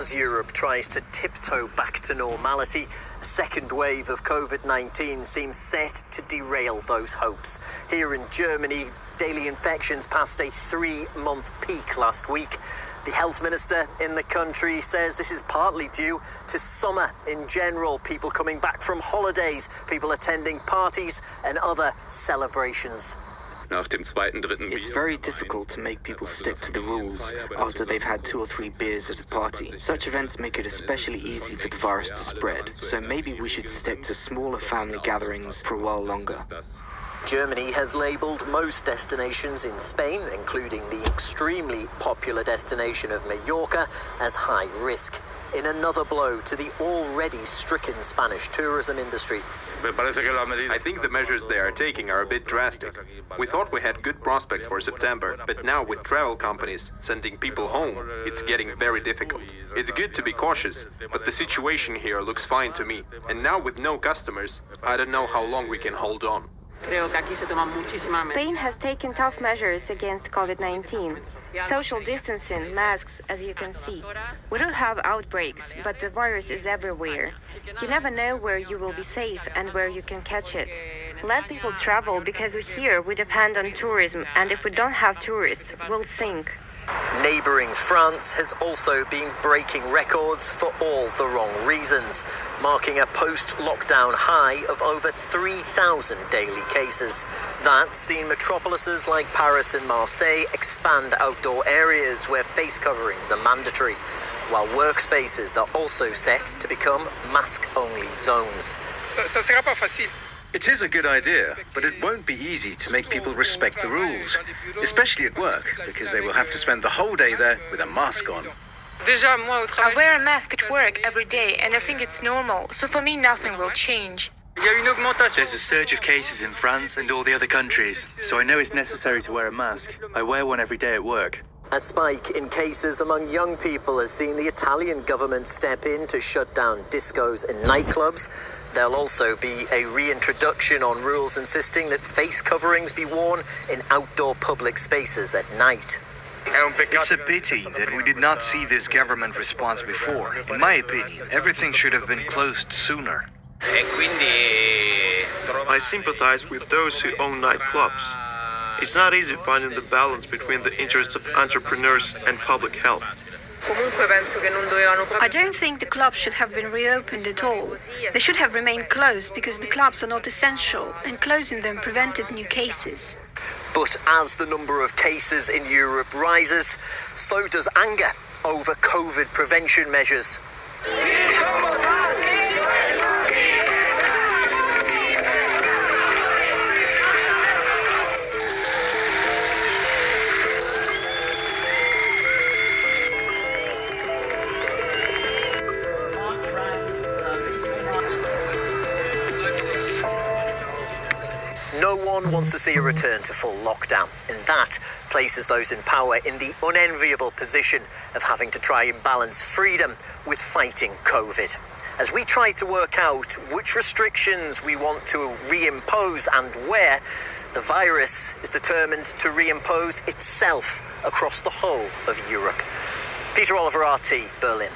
As Europe tries to tiptoe back to normality, a second wave of COVID-19 seems set to derail those hopes. Here in Germany, daily infections passed a 3-month peak last week. The health minister in the country says this is partly due to summer in general, people coming back from holidays, people attending parties and other celebrations. It's very difficult to make people stick to the rules after they've had 2 or 3 beers at a party. Such events make it especially easy for the virus to spread, so maybe we should stick to smaller family gatherings for a while longer. Germany has labelled most destinations in Spain, including the extremely popular destination of Mallorca, as high risk, in another blow to the already stricken Spanish tourism industry. I think the measures they are taking are a bit drastic. We thought we had good prospects for September, but now with travel companies sending people home, it's getting very difficult. It's good to be cautious, but the situation here looks fine to me. And now with no customers, I don't know how long we can hold on. Spain has taken tough measures against COVID-19. Social distancing, masks, as you can see. We don't have outbreaks, but the virus is everywhere. You never know where you will be safe and where you can catch it. Let people travel because here we depend on tourism, and if we don't have tourists, we'll sink. Neighbouring France has also been breaking records for all the wrong reasons, marking a post-lockdown high of over 3,000 daily cases. That's seen metropolises like Paris and Marseille expand outdoor areas where face coverings are mandatory, while workspaces are also set to become mask-only zones. It is a good idea, but it won't be easy to make people respect the rules, especially at work, because they will have to spend the whole day there with a mask on. I wear a mask at work every day, and I think it's normal, so for me nothing will change. There's a surge of cases in France and all the other countries, so I know it's necessary to wear a mask. I wear one every day at work. A spike in cases among young people has seen the Italian government step in to shut down discos and nightclubs. There'll also be a reintroduction on rules insisting that face coverings be worn in outdoor public spaces at night. It's a pity that we did not see this government response before. In my opinion, everything should have been closed sooner. I sympathize with those who own nightclubs. It's not easy finding the balance between the interests of entrepreneurs and public health. I don't think the clubs should have been reopened at all. They should have remained closed because the clubs are not essential, and closing them prevented new cases. But as the number of cases in Europe rises, so does anger over COVID prevention measures. No one wants to see a return to full lockdown, and that places those in power in the unenviable position of having to try and balance freedom with fighting COVID. As we try to work out which restrictions we want to reimpose and where, the virus is determined to reimpose itself across the whole of Europe. Peter Oliver, RT, Berlin.